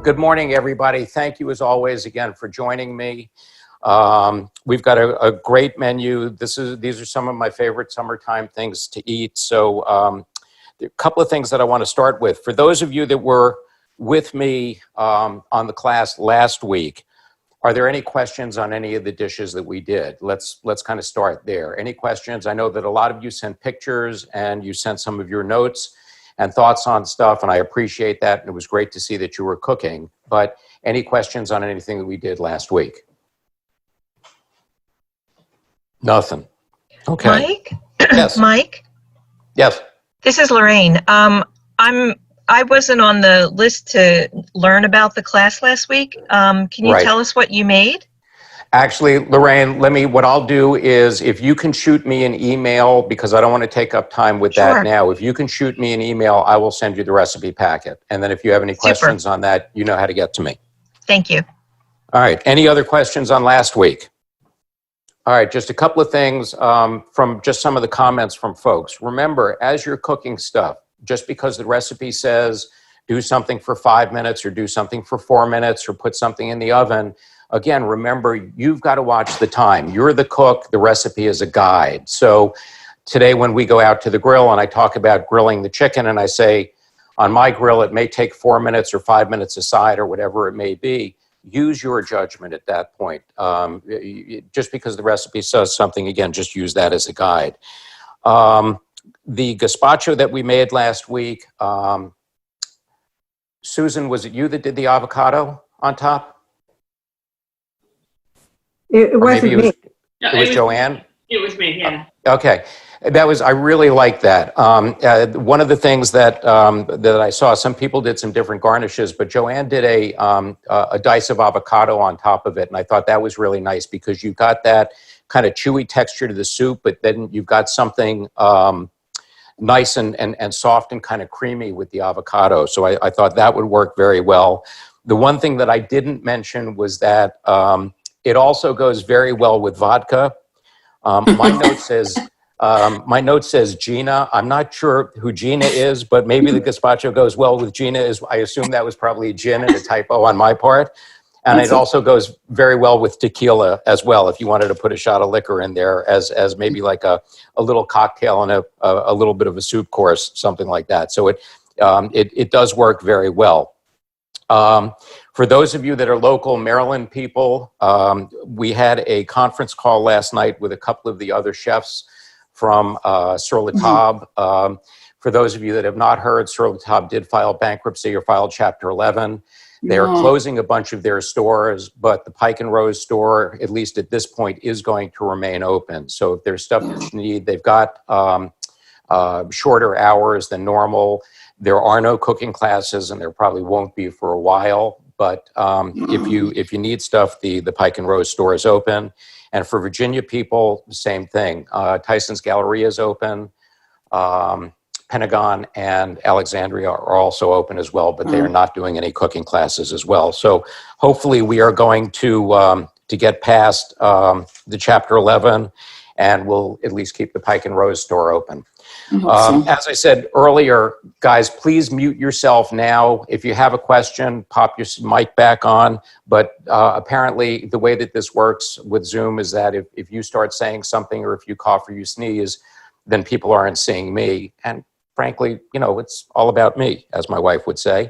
Good morning, everybody. Thank you, as always, again, for joining me. We've got a great menu. These are some of my favorite summertime things to eat. So there are a couple of things that I want to start with. For those of you that were with me on the class last week, are there any questions on any of the dishes that we did? Let's kind of start there. Any questions? I know that a lot of you sent pictures and you sent some of your notes and thoughts on stuff, and I appreciate that. And it was great to see that you were cooking. But any questions on anything that we did last week? Nothing. Okay. Mike? Yes. Mike? Yes. This is Lorraine. I wasn't on the list to learn about the class last week. Can you tell us what you made? Actually, Lorraine, what I'll do is, if you can shoot me an email, because I don't want to take up time with that now. If you can shoot me an email, I will send you the recipe packet. And then if you have any questions on that, you know how to get to me. Thank you. All right. Any other questions on last week? All right. Just a couple of things from just some of the comments from folks. Remember, as you're cooking stuff, just because the recipe says do something for 5 minutes or do something for 4 minutes or put something in the oven, again, remember, you've got to watch the time. You're the cook. The recipe is a guide. So today when we go out to the grill and I talk about grilling the chicken and I say, on my grill, it may take 4 minutes or 5 minutes aside or whatever it may be, use your judgment at that point. Just because the recipe says something, again, just use that as a guide. The gazpacho that we made last week, Susan, was it you that did the avocado on top? It wasn't me. It was Joanne? It was me, yeah. Okay. I really like that. One of the things that I saw, some people did some different garnishes, but Joanne did a dice of avocado on top of it. And I thought that was really nice because you got that kind of chewy texture to the soup, but then you've got something nice and soft and kind of creamy with the avocado. So I thought that would work very well. The one thing that I didn't mention was that it also goes very well with vodka. My note says Gina. I'm not sure who Gina is, but maybe the gazpacho goes well with Gina. I assume that was probably a gin and a typo on my part. And it also goes very well with tequila as well, if you wanted to put a shot of liquor in there as maybe like a little cocktail and a little bit of a soup course, something like that. So it does work very well. For those of you that are local Maryland people, we had a conference call last night with a couple of the other chefs from Sur La Table. For those of you that have not heard, Sur La Table did file bankruptcy or filed Chapter 11. They're closing a bunch of their stores, but the Pike and Rose store, at least at this point, is going to remain open. So if there's stuff that you need, they've got shorter hours than normal. There are no cooking classes, and there probably won't be for a while. But if you need stuff, the Pike and Rose store is open. And for Virginia people, the same thing. Tyson's Galleria is open. Pentagon and Alexandria are also open as well, but they are not doing any cooking classes as well. So hopefully we are going to get past the Chapter 11, and we'll at least keep the Pike and Rose store open. As I said earlier, guys, please mute yourself now. If you have a question, pop your mic back on. But apparently the way that this works with Zoom is that if you start saying something or if you cough or you sneeze, then people aren't seeing me. And frankly, it's all about me, as my wife would say.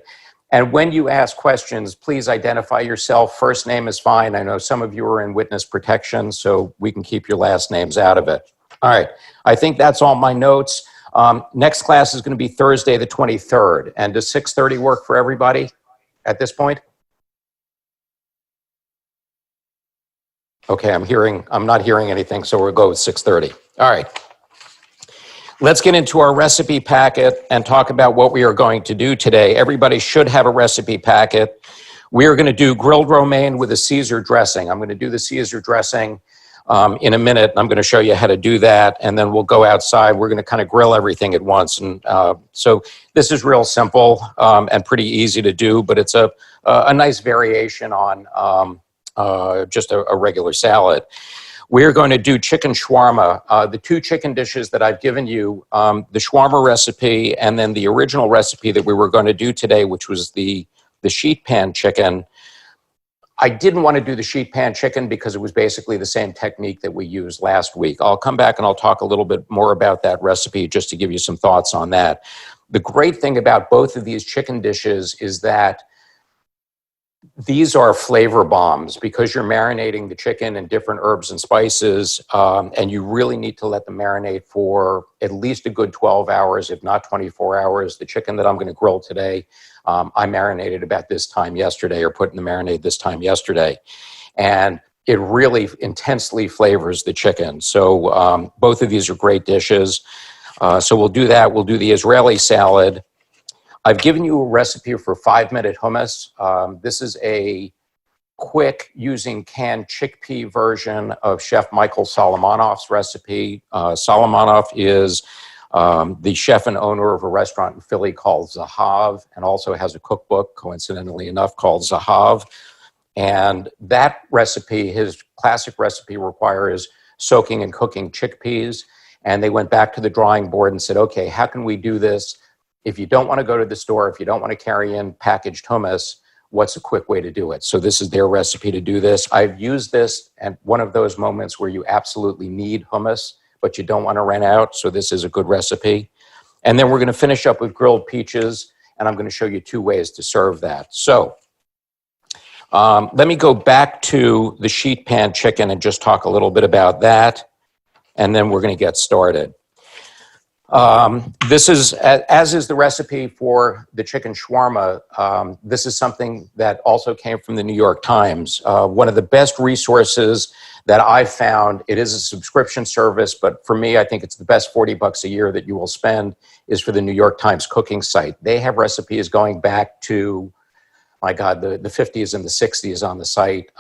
And when you ask questions, please identify yourself. First name is fine. I know some of you are in witness protection, so we can keep your last names out of it. All right. I think that's all my notes. Next class is going to be Thursday, the 23rd. And does 6:30 work for everybody at this point? Okay, I'm not hearing anything, so we'll go with 6:30. All right. Let's get into our recipe packet and talk about what we are going to do today. Everybody should have a recipe packet. We are going to do grilled romaine with a Caesar dressing. I'm going to do the Caesar dressing in a minute. I'm going to show you how to do that, and then we'll go outside. We're going to kind of grill everything at once. And so this is real simple and pretty easy to do, but it's a nice variation on just a regular salad. We're going to do chicken shawarma. The two chicken dishes that I've given you, the shawarma recipe and then the original recipe that we were going to do today, which was the the sheet pan chicken. I didn't want to do the sheet pan chicken because it was basically the same technique that we used last week. I'll come back and I'll talk a little bit more about that recipe just to give you some thoughts on that. The great thing about both of these chicken dishes is that these are flavor bombs because you're marinating the chicken in different herbs and spices, and you really need to let them marinate for at least a good 12 hours, if not 24 hours. The chicken that I'm going to grill today, I marinated about this time yesterday, or put in the marinade this time yesterday. And it really intensely flavors the chicken. So both of these are great dishes. So we'll do that. We'll do the Israeli salad. I've given you a recipe for 5-minute hummus. This is a quick, using canned chickpea version of Chef Michael Solomonov's recipe. Solomonov is the chef and owner of a restaurant in Philly called Zahav, and also has a cookbook, coincidentally enough, called Zahav. And that recipe, his classic recipe, requires soaking and cooking chickpeas. And they went back to the drawing board and said, okay, how can we do this? If you don't want to go to the store, if you don't want to carry in packaged hummus, what's a quick way to do it? So this is their recipe to do this. I've used this at one of those moments where you absolutely need hummus, but you don't want to run out. So this is a good recipe. And then we're going to finish up with grilled peaches, and I'm going to show you 2 ways to serve that. So let me go back to the sheet pan chicken and just talk a little bit about that, and then we're going to get started. This is, as is the recipe for the chicken shawarma, this is something that also came from the New York Times. One of the best resources that I've found, it is a subscription service, but for me, I think it's the best $40 a year that you will spend, is for the New York Times cooking site. They have recipes going back to, my God, the 50s and the 60s on the site.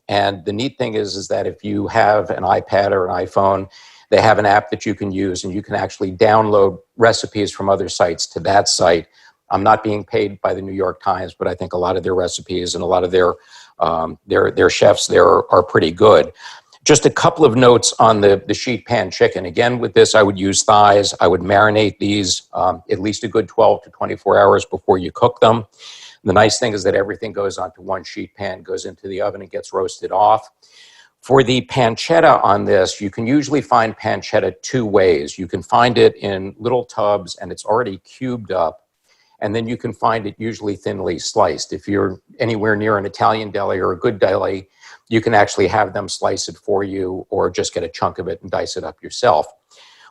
And the neat thing is that if you have an iPad or an iPhone, they have an app that you can use, and you can actually download recipes from other sites to that site. I'm not being paid by the New York Times, but I think a lot of their recipes and a lot of their chefs there are pretty good. Just a couple of notes on the sheet pan chicken. Again, with this, I would use thighs. I would marinate these at least a good 12 to 24 hours before you cook them. The nice thing is that everything goes onto one sheet pan, goes into the oven, and gets roasted off. For the pancetta on this, you can usually find pancetta 2 ways. You can find it in little tubs, and it's already cubed up. And then you can find it usually thinly sliced. If you're anywhere near an Italian deli or a good deli, you can actually have them slice it for you, or just get a chunk of it and dice it up yourself.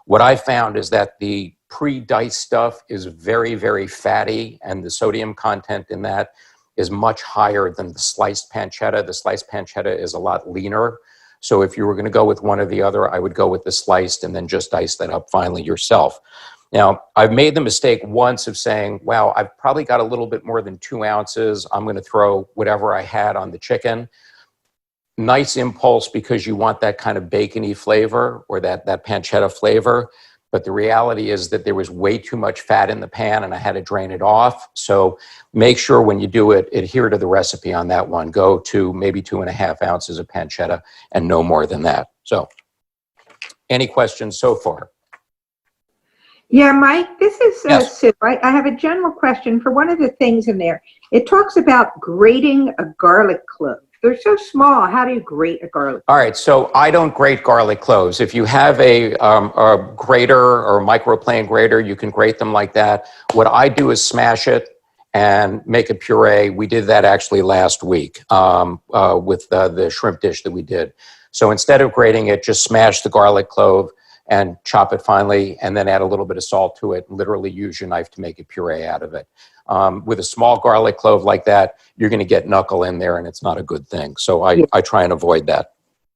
What I found is that the pre-diced stuff is very, very fatty, and the sodium content in that is much higher than the sliced pancetta. The sliced pancetta is a lot leaner. So if you were going to go with one or the other, I would go with the sliced and then just dice that up finely yourself. Now, I've made the mistake once of saying, wow, I've probably got a little bit more than 2 ounces. I'm going to throw whatever I had on the chicken. Nice impulse, because you want that kind of bacony flavor, or that pancetta flavor. But the reality is that there was way too much fat in the pan, and I had to drain it off. So make sure when you do it, adhere to the recipe on that one. Go to maybe 2.5 ounces of pancetta and no more than that. So any questions so far? Yeah, Mike, this is Yes. Sue. I have a general question for one of the things in there. It talks about grating a garlic clove. They're so small. How do you grate a garlic? All right, so I don't grate garlic cloves. If you have a grater or a microplane grater, you can grate them like that. What I do is smash it and make a puree. We did that actually last week with the shrimp dish that we did. So instead of grating it, just smash the garlic clove and chop it finely, and then add a little bit of salt to it. Literally use your knife to make a puree out of it. With a small garlic clove like that, you're going to get knuckle in there, and it's not a good thing. So I try and avoid that.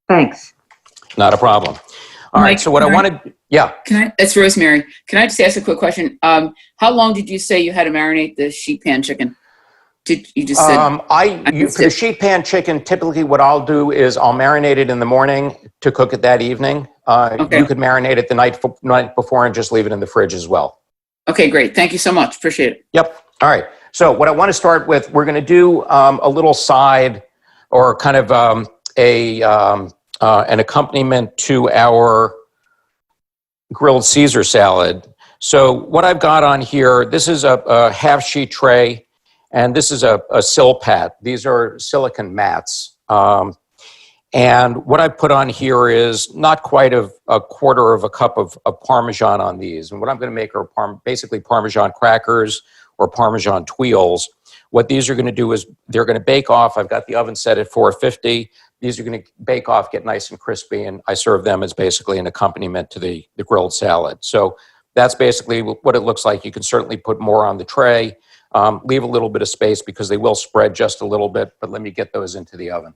Thanks. Not a problem. All right. So what I wanted, yeah. It's Rosemary. Can I just ask a quick question? How long did you say you had to marinate the sheet pan chicken? Did you just said? For the sheet pan chicken, typically what I'll do is I'll marinate it in the morning to cook it that evening. Okay. You could marinate it the night before and just leave it in the fridge as well. Okay, great. Thank you so much. Appreciate it. Yep. All right. So what I want to start with, we're going to do a little side, or kind of an accompaniment to our grilled Caesar salad. So what I've got on here, this is a half sheet tray, And this is a Silpat. These are silicon mats. And what I put on here is not quite a quarter of a cup of Parmesan on these. And what I'm going to make are basically Parmesan crackers or Parmesan tuiles. What these are going to do is they're going to bake off. I've got the oven set at 450. These are going to bake off, get nice and crispy, and I serve them as basically an accompaniment to the grilled salad. So that's basically what it looks like. You can certainly put more on the tray. Leave a little bit of space because they will spread just a little bit, but let me get those into the oven.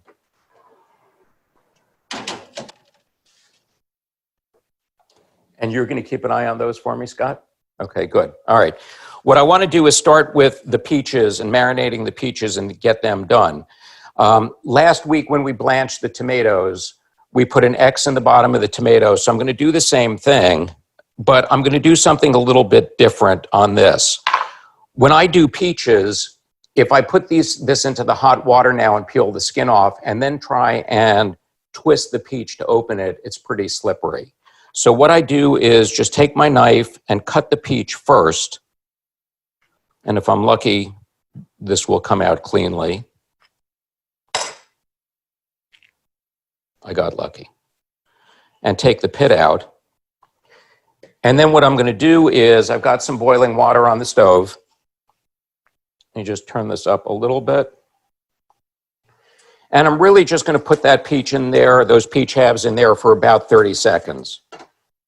And you're going to keep an eye on those for me, Scott? Okay, good. All right. What I want to do is start with the peaches and marinating the peaches and get them done. Last week when we blanched the tomatoes, we put an X in the bottom of the tomato. So I'm going to do the same thing, but I'm going to do something a little bit different on this. When I do peaches, if I put this into the hot water now and peel the skin off and then try and twist the peach to open it, it's pretty slippery. So what I do is just take my knife and cut the peach first. And if I'm lucky, this will come out cleanly. I got lucky. And take the pit out. And then what I'm going to do is I've got some boiling water on the stove. Let me just turn this up a little bit. And I'm really just going to put that peach in there, those peach halves in there for about 30 seconds.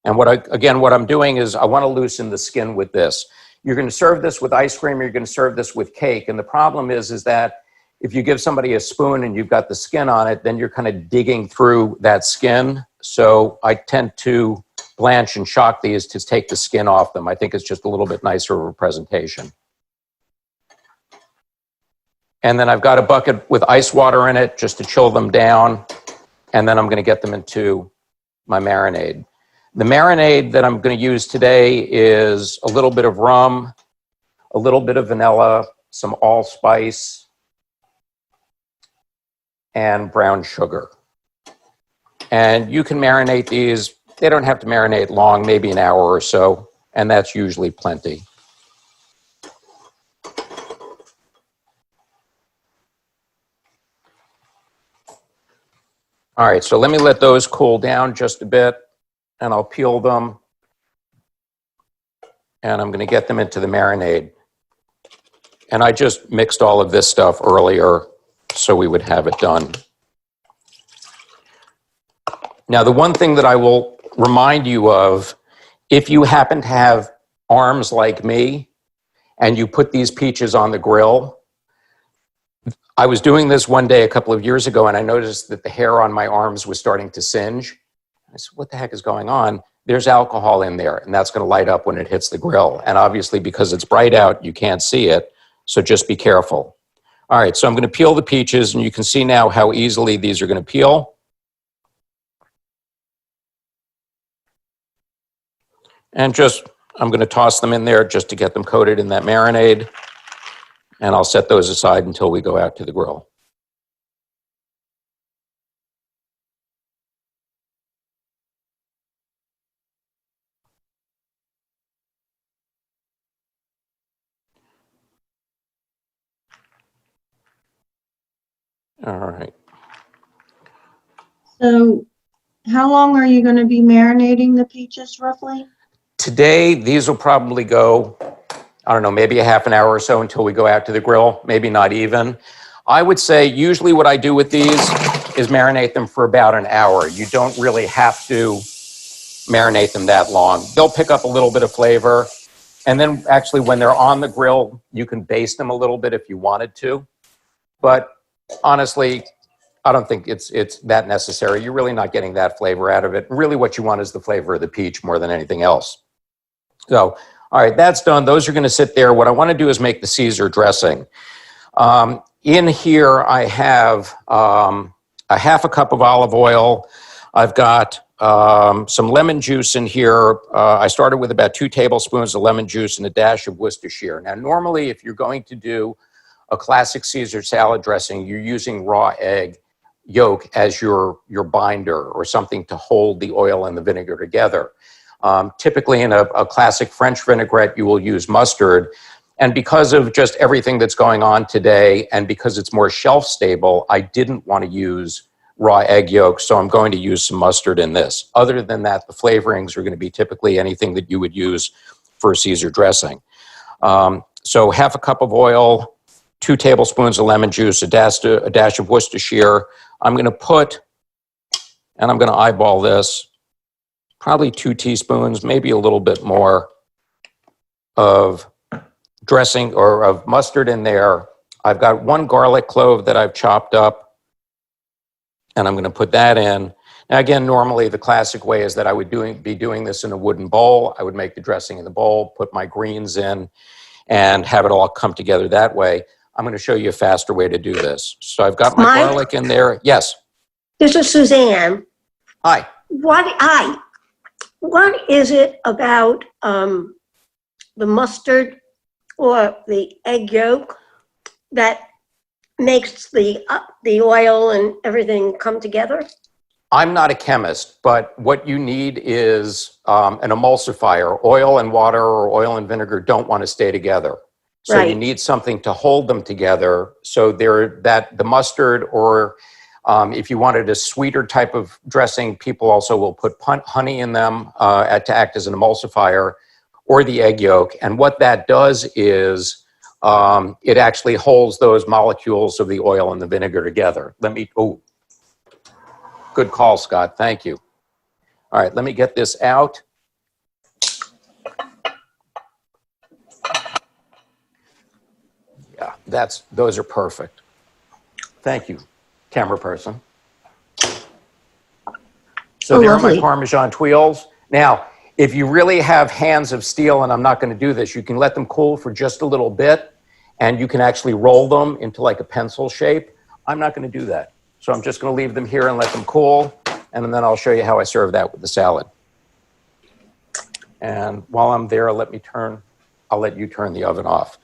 And what I'm doing is I want to loosen the skin with this. You're going to serve this with ice cream, or you're going to serve this with cake. And the problem is that if you give somebody a spoon and you've got the skin on it, then you're kind of digging through that skin. So I tend to blanch and shock these to take the skin off them. I think it's just a little bit nicer of a presentation. And then I've got a bucket with ice water in it just to chill them down. And then I'm going to get them into my marinade. The marinade that I'm going to use today is a little bit of rum, a little bit of vanilla, some allspice, and brown sugar. And you can marinate these. They don't have to marinate long, maybe an hour or so, and that's usually plenty. All right, so let me let those cool down just a bit. And I'll peel them, and I'm going to get them into the marinade. And I just mixed all of this stuff earlier so we would have it done. Now, the one thing that I will remind you of, if you happen to have arms like me and you put these peaches on the grill, I was doing this one day a couple of years ago, and I noticed that the hair on my arms was starting to singe. I said, what the heck is going on? There's alcohol in there, and that's going to light up when it hits the grill. And obviously, because it's bright out, you can't see it, so just be careful. All right, so I'm going to peel the peaches, and you can see now how easily these are going to peel. And I'm going to toss them in there just to get them coated in that marinade, and I'll set those aside until we go out to the grill. All right. So how long are you going to be marinating the peaches roughly? Today, these will probably go, I don't know, maybe a half an hour or so until we go out to the grill, maybe not even. I would say usually what I do with these is marinate them for about an hour. You don't really have to marinate them that long. They'll pick up a little bit of flavor. And then actually when they're on the grill, you can baste them a little bit if you wanted to. But honestly, I don't think it's that necessary. You're really not getting that flavor out of it. Really what you want is the flavor of the peach more than anything else. So, all right, that's done. Those are going to sit there. What I want to do is make the Caesar dressing. In here, I have a half a cup of olive oil. I've got some lemon juice in here. I started with about 2 tablespoons of lemon juice and a dash of Worcestershire. Now, normally, if you're going to do a classic Caesar salad dressing, you're using raw egg yolk as your binder or something to hold the oil and the vinegar together. Typically in a classic French vinaigrette, you will use mustard. And because of just everything that's going on today, and because it's more shelf stable, I didn't want to use raw egg yolks, so I'm going to use some mustard in this. Other than that, the flavorings are going to be typically anything that you would use for a Caesar dressing. So half a cup of oil, 2 tablespoons of lemon juice, a dash of Worcestershire. I'm going to put, and I'm going to eyeball this, probably 2 teaspoons, maybe a little bit more of dressing or of mustard in there. I've got 1 garlic clove that I've chopped up, and I'm going to put that in. Now, again, normally the classic way is that I would be doing this in a wooden bowl. I would make the dressing in the bowl, put my greens in, and have it all come together that way. I'm going to show you a faster way to do this. So I've got my garlic in there. Yes. This is Suzanne. Hi. What is it about the mustard or the egg yolk that makes the oil and everything come together? I'm not a chemist, but what you need is an emulsifier. Oil and water or oil and vinegar don't want to stay together. So Right. you need something to hold them together. So the mustard, or if you wanted a sweeter type of dressing, people also will put honey in them to act as an emulsifier, or the egg yolk. And what that does is it actually holds those molecules of the oil and the vinegar together. Good call, Scott. Thank you. All right, let me get this out. Yeah, those are perfect. Thank you, camera person. So there are my Lovely. Parmesan tuiles. Now, if you really have hands of steel, and I'm not going to do this, you can let them cool for just a little bit, and you can actually roll them into like a pencil shape. I'm not going to do that. So I'm just going to leave them here and let them cool, and then I'll show you how I serve that with the salad. And while I'm there, I'll let you turn the oven off.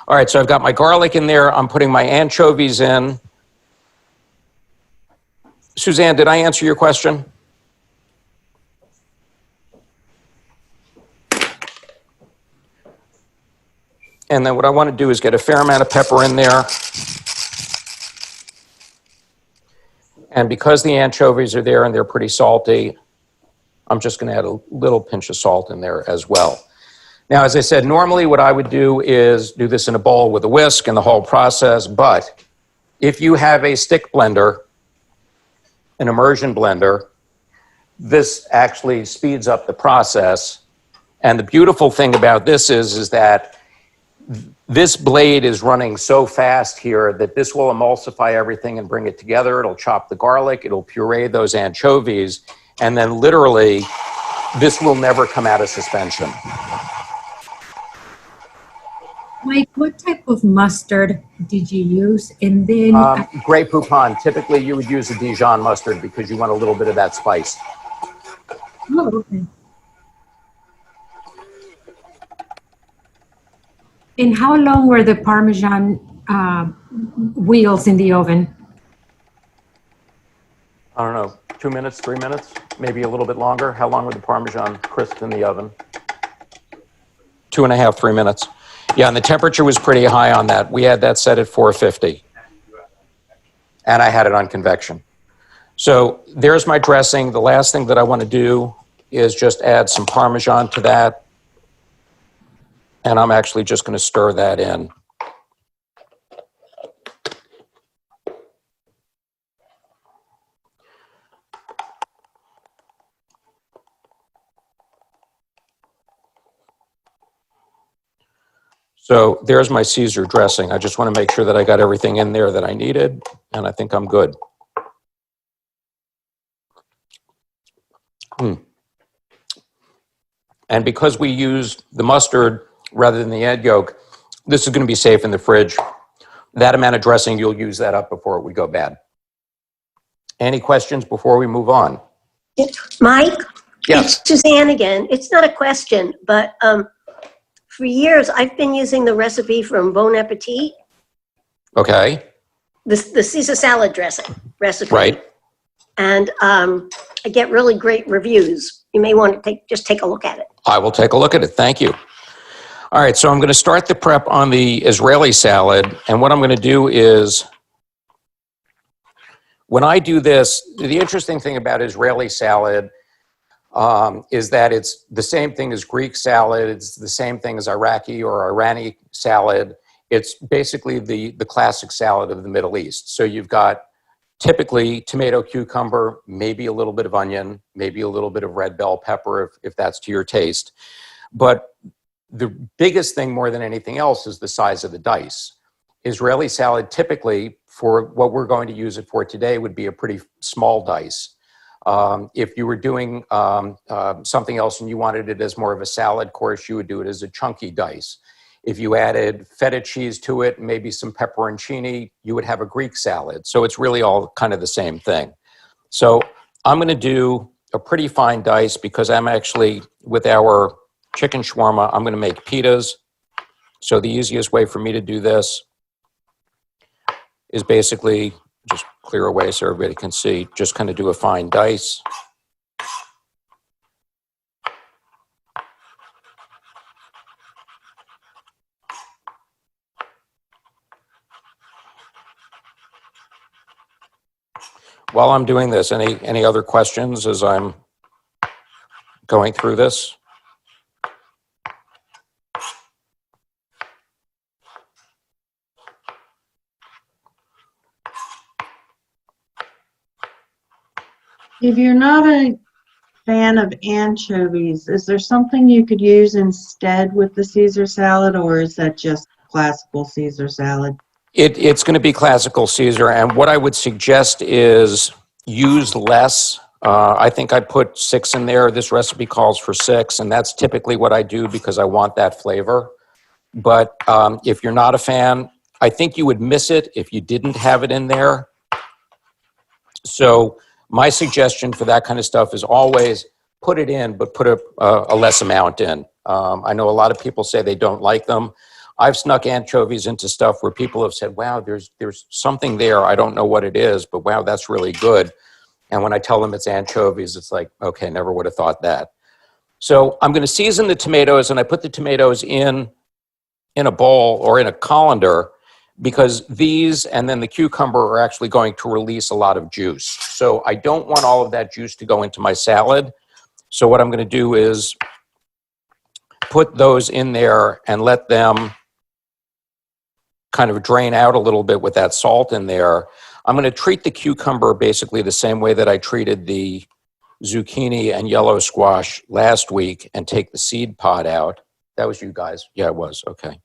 All right, so I've got my garlic in there. I'm putting my anchovies in. Suzanne, did I answer your question? And then what I want to do is get a fair amount of pepper in there. And because the anchovies are there and they're pretty salty, I'm just going to add a little pinch of salt in there as well. Now, as I said, normally what I would do is do this in a bowl with a whisk and the whole process, but if you have a stick blender, an immersion blender, this actually speeds up the process. And the beautiful thing about this is that this blade is running so fast here that this will emulsify everything and bring it together. It'll chop the garlic, it'll puree those anchovies, and then literally this will never come out of suspension. Mike, what type of mustard did you use? And then Grey Poupon. Typically you would use a Dijon mustard because you want a little bit of that spice. oh, okay. And how long were the Parmesan wheels in the oven? I don't know, 2 minutes, 3 minutes, maybe a little bit longer. How long were the Parmesan crisps in the oven? 2.5, 3 minutes. Yeah, and the temperature was pretty high on that. We had that set at 450. And I had it on convection. So there's my dressing. The last thing that I want to do is just add some Parmesan to that. And I'm actually just going to stir that in. So there's my Caesar dressing. I just want to make sure that I got everything in there that I needed, and I think I'm good. And because we used the mustard rather than the egg yolk, this is going to be safe in the fridge. That amount of dressing, you'll use that up before it would go bad. Any questions before we move on? Mike? Yes. It's Suzanne again. It's not a question, but for years I've been using the recipe from Bon Appetit, Okay. the Caesar salad dressing recipe. Right. And I get really great reviews. You may want to just take a look at it. I will take a look at it. Thank you. All right, so I'm going to start the prep on the Israeli salad. And what I'm going to do is, when I do this, the interesting thing about Israeli salad is that it's the same thing as Greek salad. It's the same thing as Iraqi or Irani salad. It's basically the classic salad of the Middle East. So you've got typically tomato, cucumber, maybe a little bit of onion, maybe a little bit of red bell pepper if that's to your taste. But the biggest thing more than anything else is the size of the dice. Israeli salad typically, for what we're going to use it for today, would be a pretty small dice. If you were doing something else and you wanted it as more of a salad course, you would do it as a chunky dice. If you added feta cheese to it, maybe some pepperoncini, you would have a Greek salad. So it's really all kind of the same thing. So I'm going to do a pretty fine dice because I'm actually, with our chicken shawarma, I'm going to make pitas. So the easiest way for me to do this is basically just clear away so everybody can see, just kind of do a fine dice. While I'm doing this, any other questions as I'm going through this? If you're not a fan of anchovies, is there something you could use instead with the Caesar salad, or is that just classical Caesar salad? It's going to be classical Caesar, and what I would suggest is use less. I think I put 6 in there. This recipe calls for 6, and that's typically what I do because I want that flavor. But if you're not a fan, I think you would miss it if you didn't have it in there. So my suggestion for that kind of stuff is always put it in, but put a less amount in. I know a lot of people say they don't like them. I've snuck anchovies into stuff where people have said, wow, there's something there. I don't know what it is, but wow, that's really good. And when I tell them it's anchovies, it's like, okay, never would have thought that. So I'm going to season the tomatoes, and I put the tomatoes in a bowl or in a colander because these and then the cucumber are actually going to release a lot of juice. So I don't want all of that juice to go into my salad. So what I'm going to do is put those in there and let them kind of drain out a little bit with that salt in there. I'm going to treat the cucumber basically the same way that I treated the zucchini and yellow squash last week and take the seed pod out. That was you guys. Yeah, it was. Okay.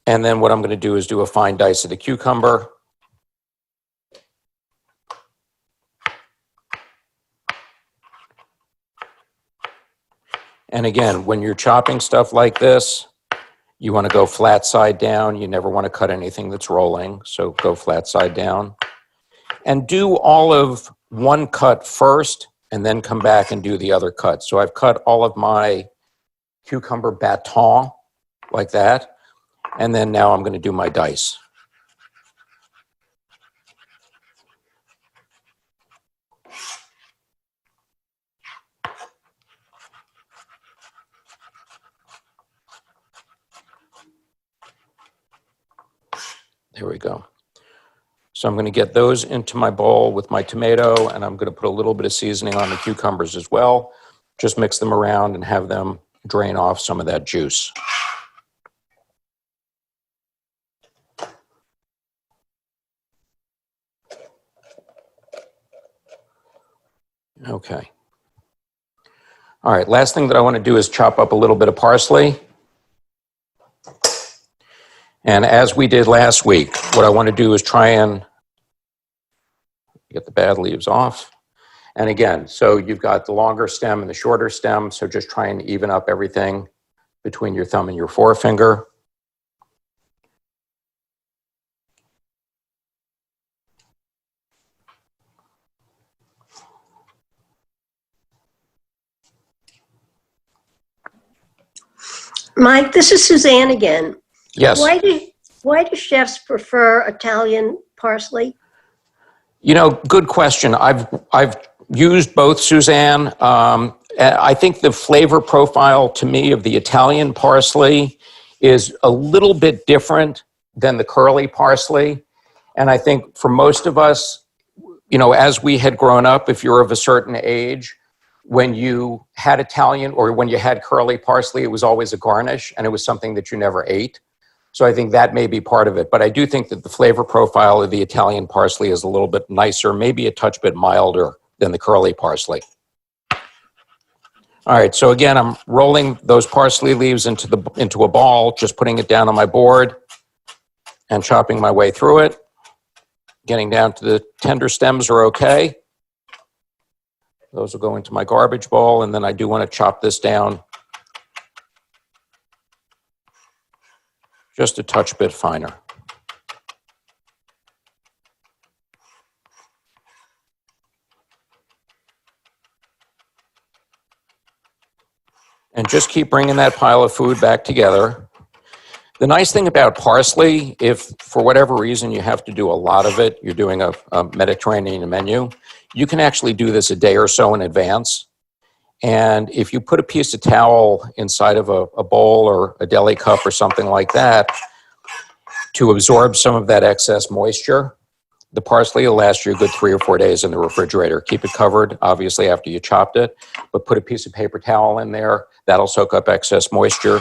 And then what I'm going to do is do a fine dice of the cucumber. And again, when you're chopping stuff like this, you want to go flat side down. You never want to cut anything that's rolling. So go flat side down. And do all of one cut first, and then come back and do the other cut. So I've cut all of my cucumber baton like that. And then now I'm going to do my dice. There we go. So I'm going to get those into my bowl with my tomato, and I'm going to put a little bit of seasoning on the cucumbers as well. Just mix them around and have them drain off some of that juice. Okay. All right, last thing that I want to do is chop up a little bit of parsley. And as we did last week, what I want to do is try and get the bad leaves off. And again, so you've got the longer stem and the shorter stem, so just try and even up everything between your thumb and your forefinger. Mike, this is Suzanne again. Yes. Why do chefs prefer Italian parsley? You know, good question. I've used both, Suzanne. I think the flavor profile to me of the Italian parsley is a little bit different than the curly parsley. And I think for most of us, you know, as we had grown up, if you're of a certain age, when you had Italian or when you had curly parsley, it was always a garnish and it was something that you never ate. So I think that may be part of it. But I do think that the flavor profile of the Italian parsley is a little bit nicer, maybe a touch bit milder than the curly parsley. All right, so again, I'm rolling those parsley leaves into a ball, just putting it down on my board and chopping my way through it. Getting down to the tender stems are okay. Those will go into my garbage bowl, and then I do want to chop this down just a touch bit finer. And just keep bringing that pile of food back together. The nice thing about parsley, if for whatever reason you have to do a lot of it, you're doing a Mediterranean menu, you can actually do this a day or so in advance. And if you put a piece of towel inside of a bowl or a deli cup or something like that to absorb some of that excess moisture, the parsley will last you a good 3 or 4 days in the refrigerator. Keep it covered, obviously, after you chopped it, but put a piece of paper towel in there. That'll soak up excess moisture,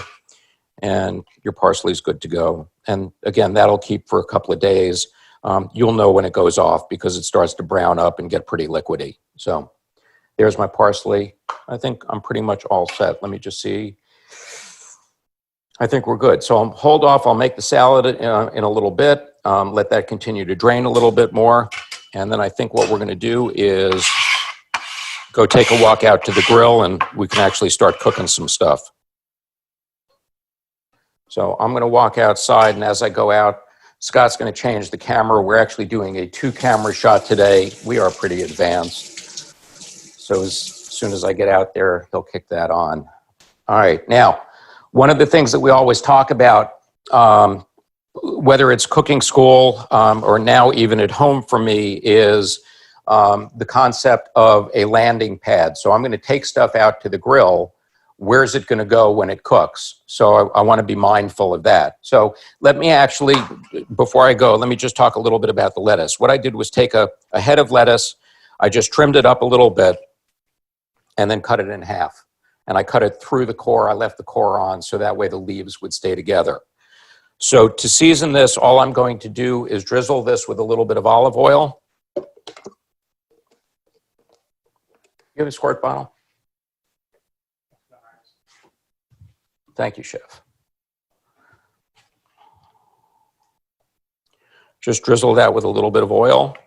and your parsley is good to go. And again, that'll keep for a couple of days. You'll know when it goes off because it starts to brown up and get pretty liquidy. So there's my parsley. I think I'm pretty much all set. Let me just see. I think we're good. So I'll hold off. I'll make the salad in a little bit. Let that continue to drain a little bit more. And then I think what we're going to do is go take a walk out to the grill and we can actually start cooking some stuff. So I'm going to walk outside, and as I go out, Scott's going to change the camera. We're actually doing a 2-camera shot today. We are pretty advanced. So as soon as I get out there, he'll kick that on. All right. Now, one of the things that we always talk about, whether it's cooking school or now even at home for me, is the concept of a landing pad. So I'm going to take stuff out to the grill. Where's it going to go when it cooks? So I want to be mindful of that. So let me actually, before I go, let me just talk a little bit about the lettuce. What I did was take a head of lettuce. I just trimmed it up a little bit and then cut it in half. And I cut it through the core. I left the core on so that way the leaves would stay together. So to season this, all I'm going to do is drizzle this with a little bit of olive oil. You have a squirt bottle? Thank you, Chef. Just drizzle that with a little bit of oil.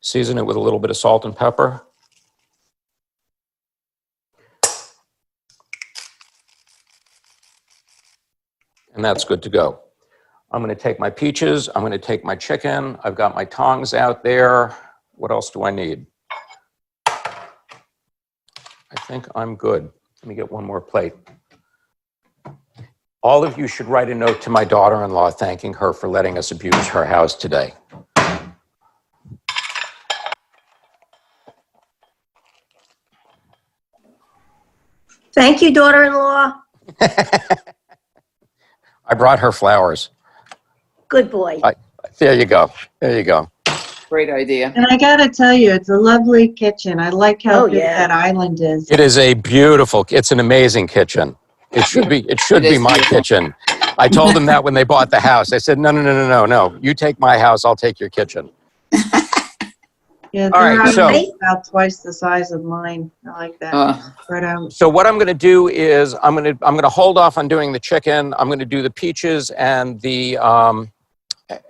Season it with a little bit of salt and pepper. And that's good to go. I'm going to take my peaches. I'm going to take my chicken. I've got my tongs out there. What else do I need? I think I'm good. Let me get one more plate. All of you should write a note to my daughter-in-law thanking her for letting us abuse her house today. Thank you, daughter-in-law. I brought her flowers. Good boy. There you go. There you go. Great idea. And I gotta tell you, it's a lovely kitchen. I like how Oh, big yeah. that island is. It is a beautiful, it's an amazing kitchen. It should be my beautiful. kitchen. I told them that when they bought the house. I said, no. You take my house, I'll take your kitchen. Yeah, All right, their so- island's about twice the size of mine. I like that. Spread out. So what I'm going to do is I'm going to hold off on doing the chicken. I'm going to do the peaches and the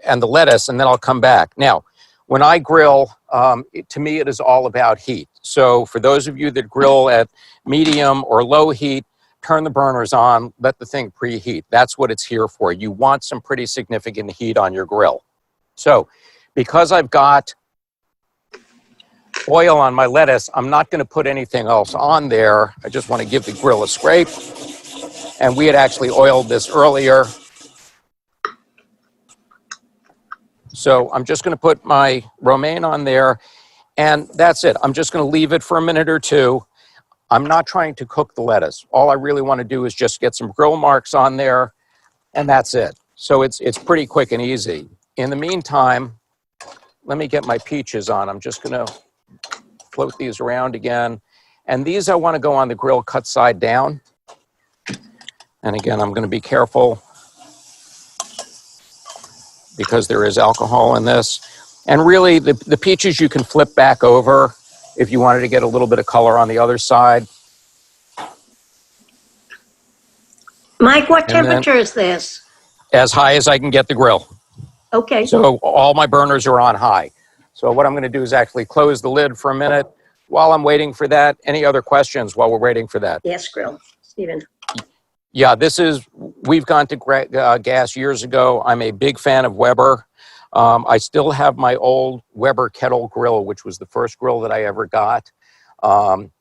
lettuce, and then I'll come back. Now, when I grill, to me, it is all about heat. So for those of you that grill at medium or low heat, turn the burners on, let the thing preheat. That's what it's here for. You want some pretty significant heat on your grill. So because I've got oil on my lettuce, I'm not going to put anything else on there. I just want to give the grill a scrape. And we had actually oiled this earlier. So I'm just going to put my romaine on there, and that's it. I'm just going to leave it for a minute or two. I'm not trying to cook the lettuce. All I really want to do is just get some grill marks on there, and that's it. So it's pretty quick and easy. In the meantime, let me get my peaches on. I'm just going to float these around again. And these I want to go on the grill cut side down. And again, I'm going to be careful because there is alcohol in this. And really, the peaches you can flip back over if you wanted to get a little bit of color on the other side. Mike, what And then- temperature is this? As high as I can get the grill. Okay. So all my burners are on high. So what I'm going to do is actually close the lid for a minute while I'm waiting for that. Any other questions while we're waiting for that? Yes, grill, Stephen. Yeah, we've gone to gas years ago. I'm a big fan of Weber. I still have my old Weber kettle grill, which was the first grill that I ever got.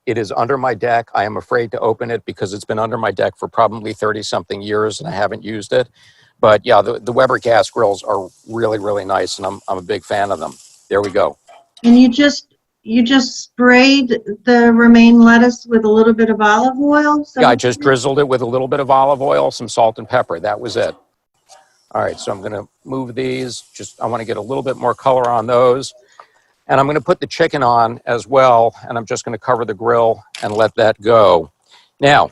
It is under my deck. I am afraid to open it because it's been under my deck for probably 30-something years and I haven't used it. But yeah, the Weber gas grills are really, really nice, and I'm a big fan of them. There we go. And you just sprayed the romaine lettuce with a little bit of olive oil? Yeah, I just drizzled it with a little bit of olive oil, some salt and pepper. That was it. All right, so I'm going to move these. I want to get a little bit more color on those. And I'm going to put the chicken on as well, and I'm just going to cover the grill and let that go. Now,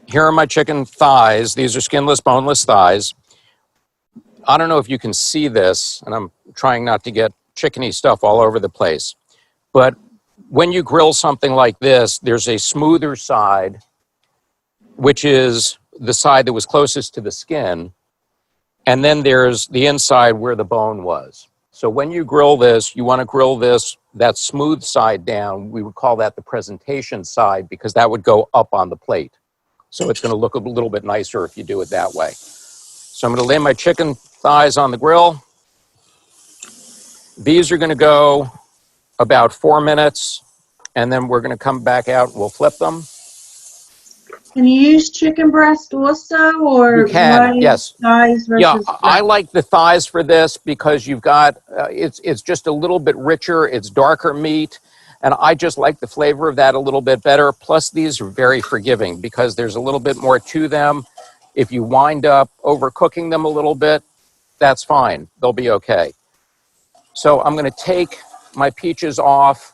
here are my chicken thighs. These are skinless, boneless thighs. I don't know if you can see this, and I'm trying not to get chickeny stuff all over the place. But when you grill something like this, there's a smoother side, which is the side that was closest to the skin. And then there's the inside where the bone was. So when you grill this, you want to grill that smooth side down. We would call that the presentation side because that would go up on the plate. So it's going to look a little bit nicer if you do it that way. So I'm going to lay my chicken thighs on the grill. These are going to go about 4 minutes, and then we're going to come back out. We'll flip them. Can you use chicken breast also, or You can, yes. thighs versus Yeah, breast? I like the thighs for this because you've got, it's just a little bit richer, it's darker meat, and I just like the flavor of that a little bit better. Plus, these are very forgiving because there's a little bit more to them. If you wind up overcooking them a little bit, that's fine. They'll be okay. So I'm going to take my peaches off.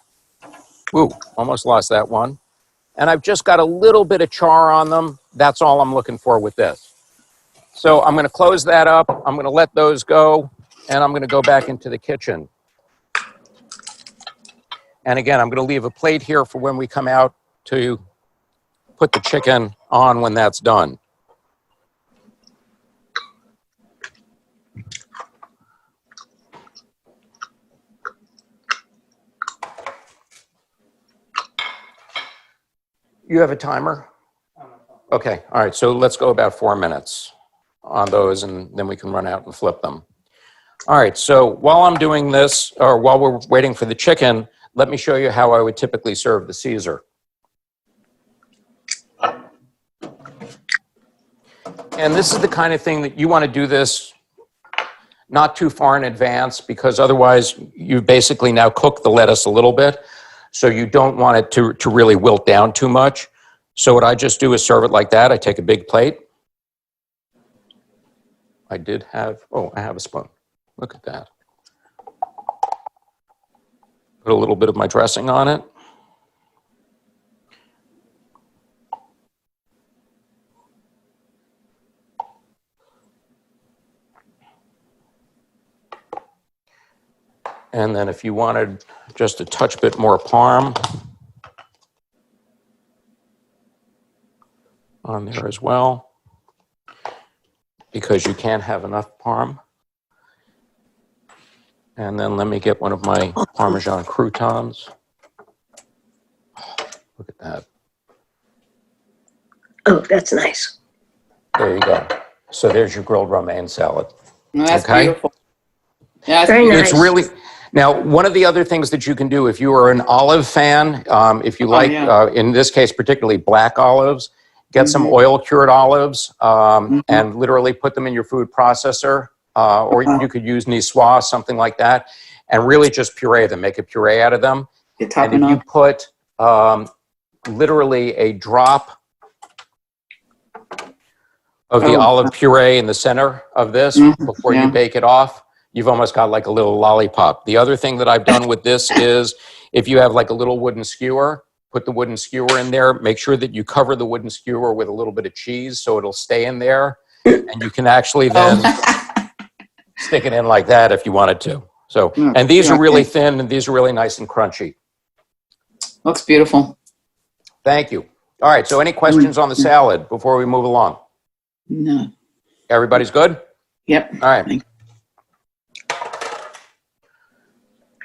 Ooh, almost lost that one. And I've just got a little bit of char on them. That's all I'm looking for with this. So I'm going to close that up. I'm going to let those go, and I'm going to go back into the kitchen. And again, I'm going to leave a plate here for when we come out to put the chicken on when that's done. You have a timer? Okay, all right, so let's go about 4 minutes on those, and then we can run out and flip them. All right, so while I'm doing this, or while we're waiting for the chicken, let me show you how I would typically serve the Caesar. And this is the kind of thing that you want to do this not too far in advance, because otherwise you basically now cook the lettuce a little bit. So you don't want it to really wilt down too much. So what I just do is serve it like that. I take a big plate. I have a spoon. Look at that. Put a little bit of my dressing on it. And then if you wanted just a touch bit more parm on there as well, because you can't have enough parm. And then let me get one of my Parmesan croutons. Look at that. Oh, that's nice. There you go. So there's your grilled romaine salad. No, that's Okay. beautiful. Yeah, that's Very beautiful. nice. It's really, now, one of the other things that you can do, if you are an olive fan, if you like, yeah. in this case, particularly black olives, get some oil cured olives and literally put them in your food processor or you could use niçoise, something like that, and really just puree them, make a puree out of them. And if you put literally a drop of the olive puree in the center of this before you bake it off, you've almost got like a little lollipop. The other thing that I've done with this is if you have like a little wooden skewer, put the wooden skewer in there, make sure that you cover the wooden skewer with a little bit of cheese so it'll stay in there. And you can actually then stick it in like that if you wanted to. So, and these are really thin and these are really nice and crunchy. Looks beautiful. Thank you. All right, so any questions on the salad before we move along? No. Everybody's good? Yep. All right.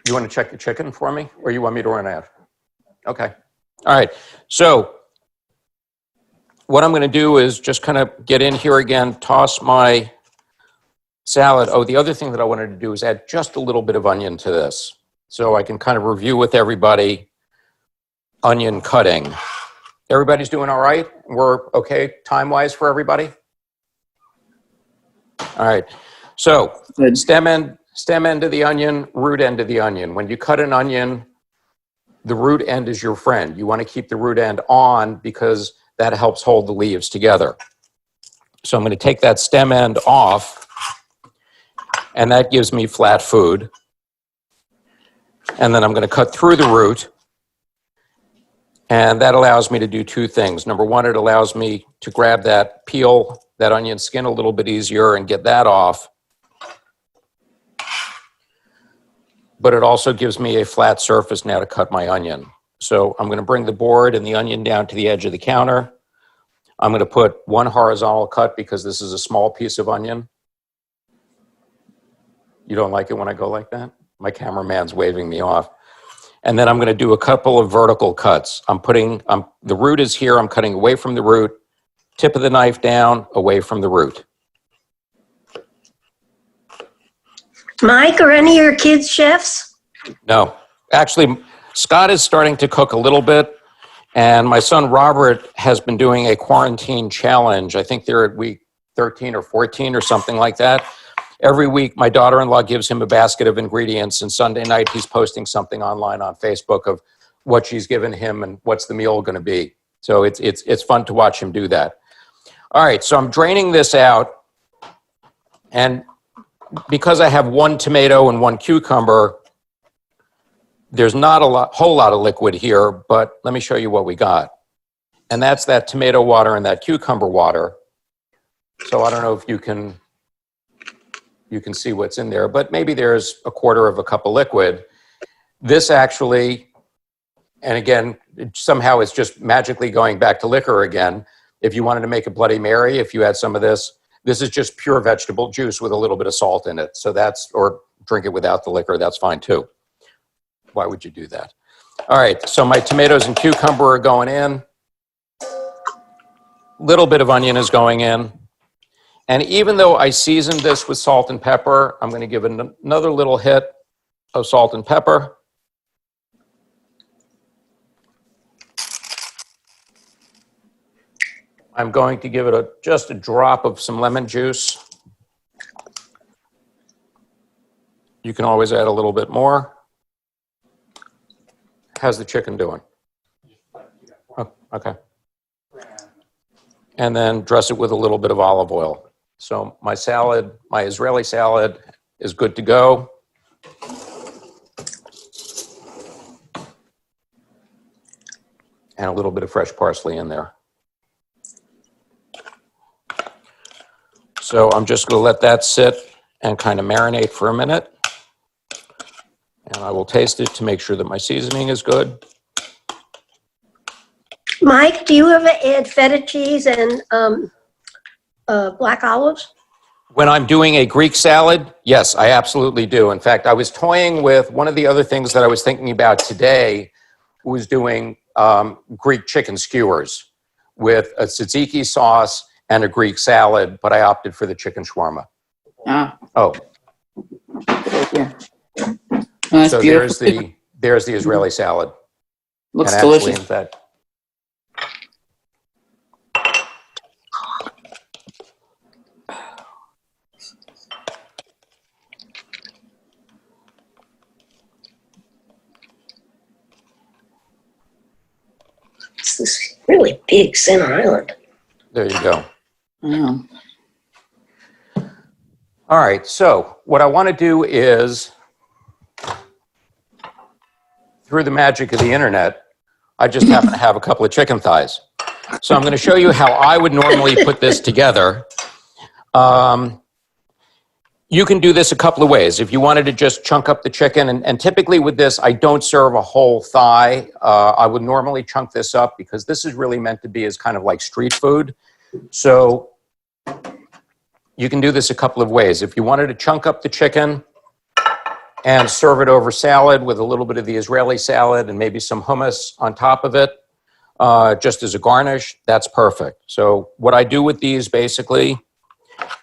You want to check the chicken for me, or you want me to run out? Okay. All right. So what I'm going to do is just kind of get in here again, toss my salad. Oh, the other thing that I wanted to do is add just a little bit of onion to this, so I can kind of review with everybody onion cutting. Everybody's doing all right? We're okay time-wise for everybody? All right. So stem end of the onion, root end of the onion. When you cut an onion, the root end is your friend. You want to keep the root end on because that helps hold the leaves together. So I'm going to take that stem end off, and that gives me flat food. And then I'm going to cut through the root, and that allows me to do two things. Number one, it allows me to grab that peel, that onion skin a little bit easier and get that off. But it also gives me a flat surface now to cut my onion. So I'm going to bring the board and the onion down to the edge of the counter. I'm going to put one horizontal cut because this is a small piece of onion. You don't like it when I go like that? My cameraman's waving me off. And then I'm going to do a couple of vertical cuts. The root is here. I'm cutting away from the root, tip of the knife down, away from the root. Mike, are any of your kids chefs? No. Actually, Scott is starting to cook a little bit, and my son Robert has been doing a quarantine challenge. I think they're at week 13 or 14 or something like that. Every week, my daughter-in-law gives him a basket of ingredients, and Sunday night, he's posting something online on Facebook of what she's given him and what's the meal going to be. So it's fun to watch him do that. All right, so I'm draining this out, and because I have one tomato and one cucumber, there's not a whole lot of liquid here, but let me show you what we got. And that's that tomato water and that cucumber water. So I don't know if you can see what's in there, but maybe there's a quarter of a cup of liquid. This actually, and again, somehow it's just magically going back to liquor again. If you wanted to make a Bloody Mary, if you had some of this is just pure vegetable juice with a little bit of salt in it. So or drink it without the liquor, that's fine too. Why would you do that? All right, so my tomatoes and cucumber are going in. Little bit of onion is going in. And even though I seasoned this with salt and pepper, I'm going to give it another little hit of salt and pepper. I'm going to give it just a drop of some lemon juice. You can always add a little bit more. How's the chicken doing? Oh, okay. And then dress it with a little bit of olive oil. So my salad, my Israeli salad, is good to go. And a little bit of fresh parsley in there. So I'm just going to let that sit and kind of marinate for a minute. And I will taste it to make sure that my seasoning is good. Mike, do you ever add feta cheese and black olives? When I'm doing a Greek salad, yes, I absolutely do. In fact, I was toying with one of the other things that I was thinking about today was doing Greek chicken skewers with a tzatziki sauce and a Greek salad, but I opted for the chicken shawarma. Oh. Yeah. Oh, that's so beautiful. there's the Israeli salad. Looks and delicious. Actually, in fact, It's this really big center island. There you go. Wow. All right, so what I want to do is, through the magic of the internet, I just happen to have a couple of chicken thighs. So I'm going to show you how I would normally put this together. You can do this a couple of ways. If you wanted to just chunk up the chicken, and typically with this, I don't serve a whole thigh. I would normally chunk this up because this is really meant to be as kind of like street food. So you can do this a couple of ways. If you wanted to chunk up the chicken and serve it over salad with a little bit of the Israeli salad and maybe some hummus on top of it, just as a garnish, that's perfect. So what I do with these basically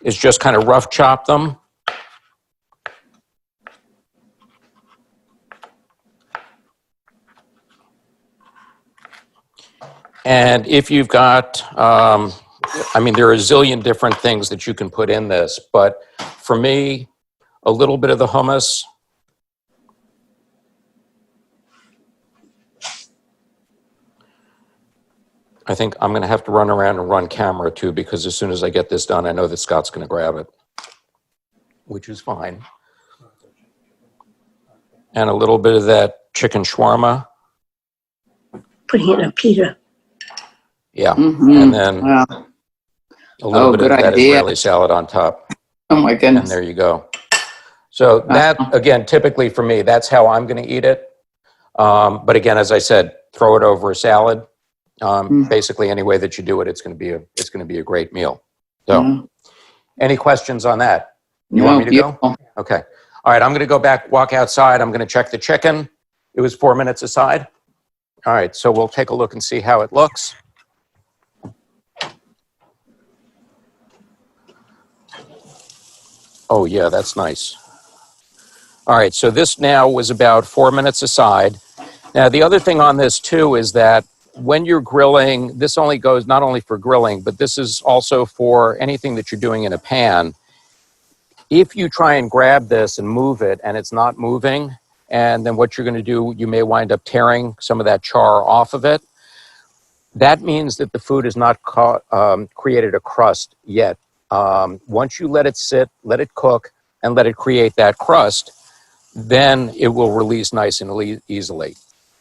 is just kind of rough chop them. And if you've got, I mean, there are a zillion different things that you can put in this, but for me, a little bit of the hummus. I think I'm going to have to run around and run camera too, because as soon as I get this done, I know that Scott's going to grab it, which is fine. And a little bit of that chicken shawarma. Putting in a pita. Yeah, Mm-hmm. and then Wow. a little bit of that idea. Israeli salad on top. Oh my And goodness. there you go. So that, again, typically for me, that's how I'm going to eat it. But again, as I said, throw it over a salad. Basically, any way that you do it, it's going to be a great meal. So, any questions on that? You want me to go? Okay. All right. I'm going to go back, walk outside. I'm going to check the chicken. It was 4 minutes aside. All right. So we'll take a look and see how it looks. Oh yeah, that's nice. All right. So this now was about 4 minutes aside. Now the other thing on this too is that when you're grilling, this only goes not only for grilling, but this is also for anything that you're doing in a pan. If you try and grab this and move it and it's not moving, and then what you're going to do, you may wind up tearing some of that char off of it. That means that the food has not created a crust yet. Once you let it sit, let it cook, and let it create that crust, then it will release nice and easily.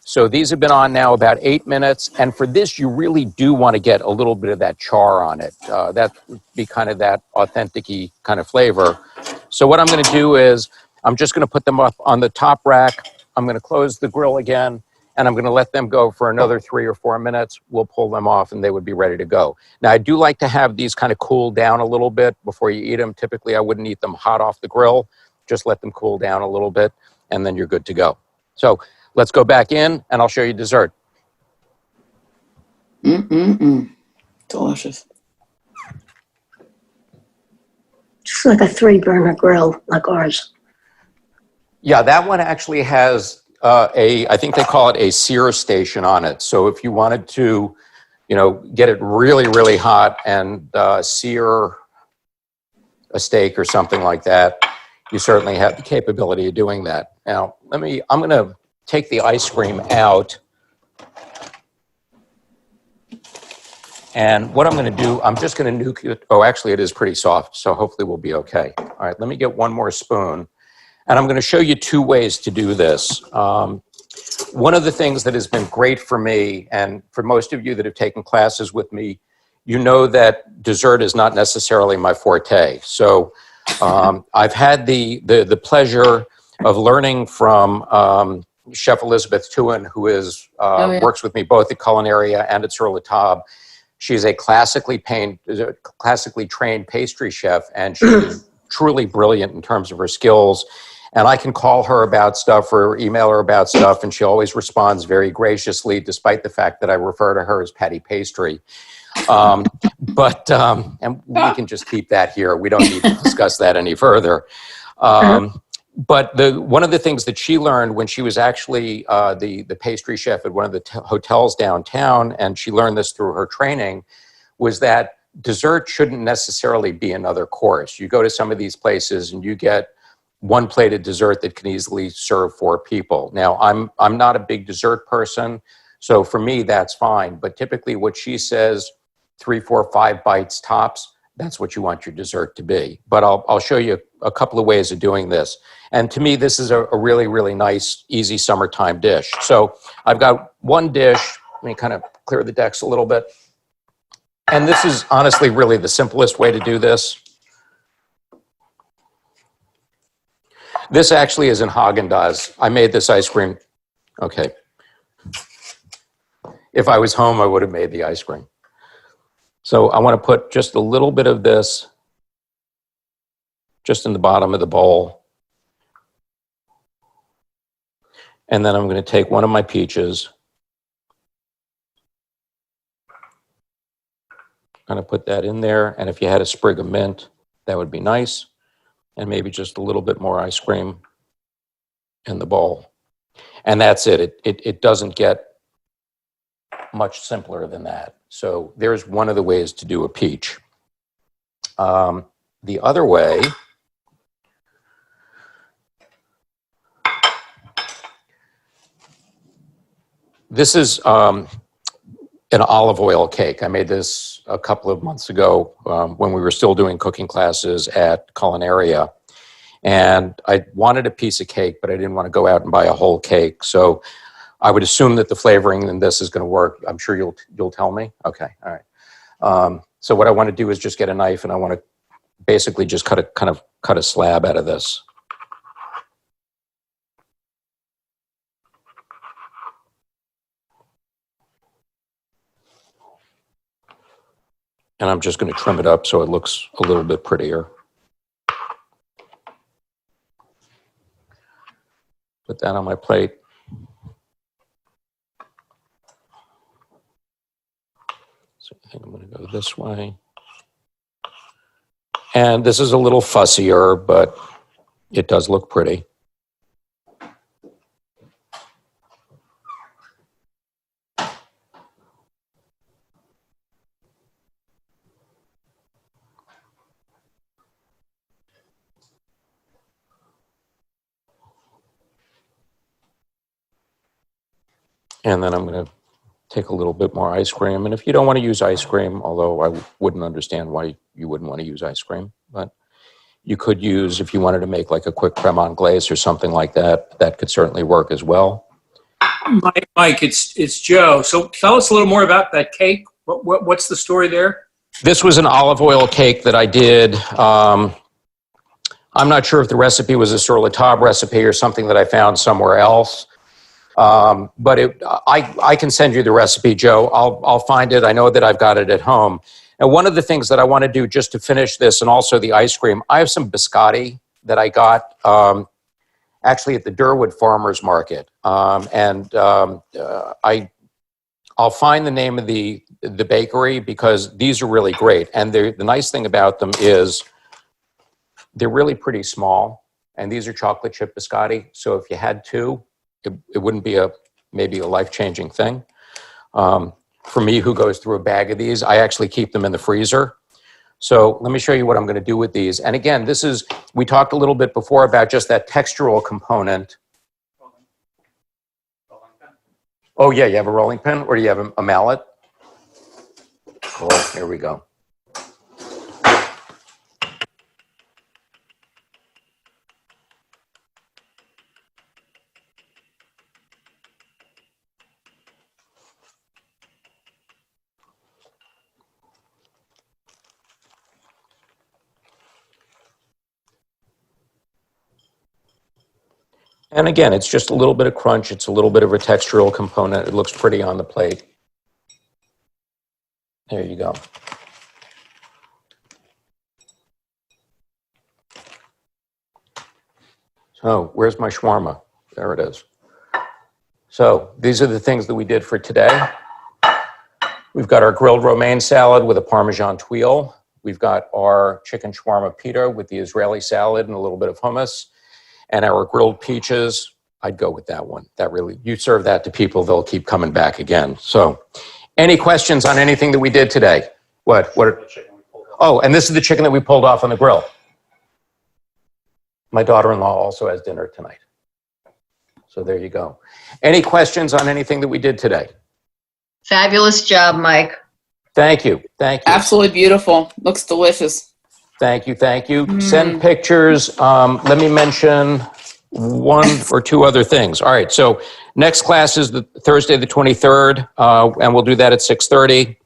So these have been on now about 8 minutes. And for this, you really do want to get a little bit of that char on it. That would be kind of that authentic-y kind of flavor. So what I'm going to do is I'm just going to put them up on the top rack. I'm going to close the grill again, and I'm going to let them go for another 3 or 4 minutes. We'll pull them off, and they would be ready to go. Now, I do like to have these kind of cool down a little bit before you eat them. Typically, I wouldn't eat them hot off the grill. Just let them cool down a little bit, and then you're good to go. So let's go back in, and I'll show you dessert. Delicious. Just like a 3-burner grill, like ours. Yeah, that one actually has I think they call it a sear station on it. So if you wanted to, get it really, really hot and sear a steak or something like that, you certainly have the capability of doing that. Now, I'm going to take the ice cream out. And what I'm going to do, I'm just going to nuke it. Oh, actually, it is pretty soft, so hopefully we'll be okay. All right, let me get one more spoon. And I'm going to show you 2 ways to do this. One of the things that has been great for me, and for most of you that have taken classes with me, you know that dessert is not necessarily my forte. So I've had the pleasure of learning from Chef Elizabeth Tuin, who is works with me both at Culinaria and at Sur La Table. She's a classically trained pastry chef, and she's truly brilliant in terms of her skills. And I can call her about stuff or email her about stuff, and she always responds very graciously, despite the fact that I refer to her as Patty Pastry. And we can just keep that here. We don't need to discuss that any further. But one of the things that she learned when she was actually the pastry chef at one of the hotels downtown, and she learned this through her training, was that dessert shouldn't necessarily be another course. You go to some of these places and you get one plated dessert that can easily serve 4 people. Now, I'm not a big dessert person, So for me, that's fine. But typically what she says, 3, 4, 5 bites tops, that's what you want your dessert to be. But I'll show you a couple of ways of doing this. And to me, this is a really, really nice, easy summertime dish. So I've got one dish. Let me kind of clear the decks a little bit. And this is honestly really the simplest way to do this. This actually is in Haagen-Dazs. I made this ice cream. Okay. If I was home, I would have made the ice cream. So I want to put just a little bit of this just in the bottom of the bowl. And then I'm going to take one of my peaches. I'm going to put that in there. And if you had a sprig of mint, that would be nice. And maybe just a little bit more ice cream in the bowl. And that's it. It doesn't get much simpler than that. So there's one of the ways to do a peach. The other way, this is an olive oil cake. I made this a couple of months ago when we were still doing cooking classes at Culinaria. And I wanted a piece of cake, but I didn't want to go out and buy a whole cake. So I would assume that the flavoring in this is going to work. I'm sure you'll tell me. Okay, all right. So what I want to do is just get a knife, and I want to basically just cut a slab out of this. And I'm just going to trim it up so it looks a little bit prettier. Put that on my plate. So I think I'm going to go this way. And this is a little fussier, but it does look pretty. And then I'm going to take a little bit more ice cream. And if you don't want to use ice cream, although I wouldn't understand why you wouldn't want to use ice cream, but you could use, if you wanted to make like a quick creme anglaise or something like that, that could certainly work as well. Mike, it's Joe. So tell us a little more about that cake. What's the story there? This was an olive oil cake that I did. I'm not sure if the recipe was a sur la table recipe or something that I found somewhere else. But I can send you the recipe, Joe. I'll find it. I know that I've got it at home. And one of the things that I want to do just to finish this, and also the ice cream, I have some biscotti that I got actually at the Durwood Farmers Market. I'll find the name of the bakery because these are really great. And the nice thing about them is they're really pretty small. And these are chocolate chip biscotti. So if you had two, it wouldn't be maybe a life-changing thing. For me, who goes through a bag of these, I actually keep them in the freezer. So let me show you what I'm going to do with these. And again, we talked a little bit before about just that textural component. Oh yeah, you have a rolling pin, or do you have a mallet? Cool, here we go. And again, it's just a little bit of crunch. It's a little bit of a textural component. It looks pretty on the plate. There you go. So where's my shawarma? There it is. So these are the things that we did for today. We've got our grilled romaine salad with a Parmesan tuile. We've got our chicken shawarma pita with the Israeli salad and a little bit of hummus. And our grilled peaches, I'd go with that one. You serve that to people, they'll keep coming back again. So any questions on anything that we did today? What? Oh, and this is the chicken that we pulled off on the grill. My daughter-in-law also has dinner tonight. So there you go. Any questions on anything that we did today? Fabulous job, Mike. Thank you. Thank you. Absolutely beautiful. Looks delicious. Thank you. Thank you. Send pictures. Let me mention one or two other things. All right. So next class is the Thursday, the 23rd, and we'll do that at 6:30.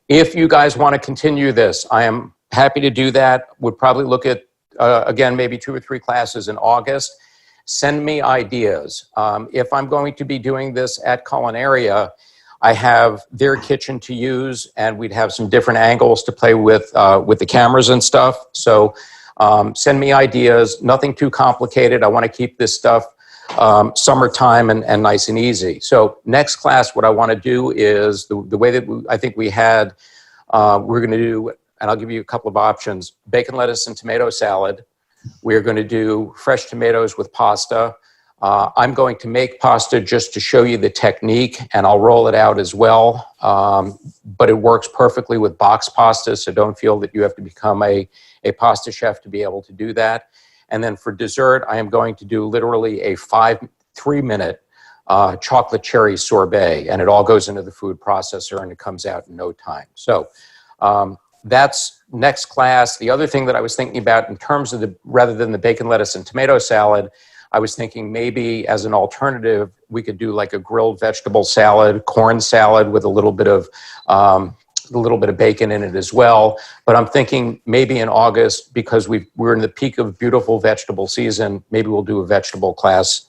If you guys want to continue this, I am happy to do that. Would probably look at, again, maybe 2 or 3 classes in August. Send me ideas. If I'm going to be doing this at Culinaria, I have their kitchen to use, and we'd have some different angles to play with the cameras and stuff. So send me ideas. Nothing too complicated. I want to keep this stuff summertime and nice and easy. So next class, what I want to do is the way that I think we had, we're going to do, and I'll give you a couple of options, bacon, lettuce, and tomato salad. We're going to do fresh tomatoes with pasta. I'm going to make pasta just to show you the technique, and I'll roll it out as well. But it works perfectly with box pasta, so don't feel that you have to become a pasta chef to be able to do that. And then for dessert, I am going to do literally a 3-minute chocolate cherry sorbet, and it all goes into the food processor, and it comes out in no time. So that's next class. The other thing that I was thinking about in terms of rather than the bacon, lettuce, and tomato salad, I was thinking maybe as an alternative, we could do like a grilled vegetable salad, corn salad with a little bit of bacon in it as well. But I'm thinking maybe in August, because we're in the peak of beautiful vegetable season, maybe we'll do a vegetable class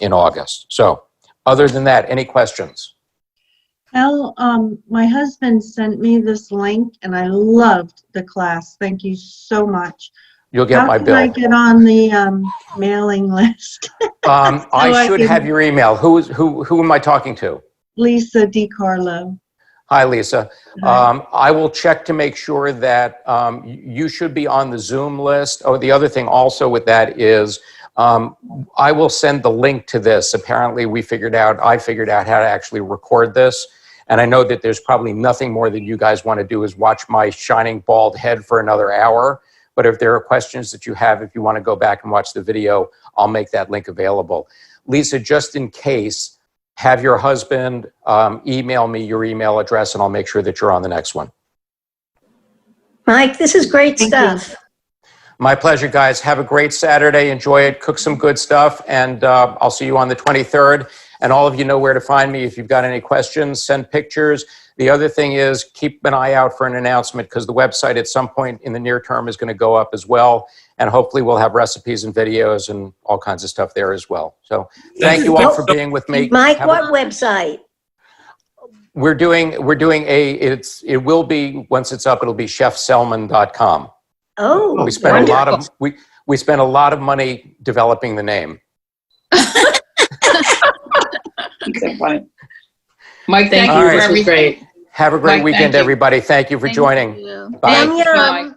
in August. So other than that, any questions? Well, my husband sent me this link and I loved the class. Thank you so much. You'll get my bill. How can I get on the mailing list? I should have your email. Who am I talking to? Lisa DiCarlo. Hi, Lisa. Hi. I will check to make sure that you should be on the Zoom list. Oh, the other thing also with that is I will send the link to this. Apparently, I figured out how to actually record this. And I know that there's probably nothing more that you guys want to do is watch my shining bald head for another hour. But if there are questions that you have, if you want to go back and watch the video, I'll make that link available. Lisa, just in case, have your husband email me your email address, and I'll make sure that you're on the next one. Mike, this is great Thank stuff. you. My pleasure, guys. Have a great Saturday. Enjoy it. Cook some good stuff. And I'll see you on the 23rd. And all of you know where to find me. If you've got any questions, send pictures. The other thing is keep an eye out for an announcement, because the website at some point in the near term is going to go up as well. And hopefully we'll have recipes and videos and all kinds of stuff there as well. So thank you all for being with me. Mike, what website? It will be, once it's up, it'll be chefselman.com. Oh, we spent we spent a lot of money developing the name. So funny. Mike, thank All you. right. This was great. Have a great Mike, weekend, thank you. everybody. Thank you for joining. Bye. Yum, yum.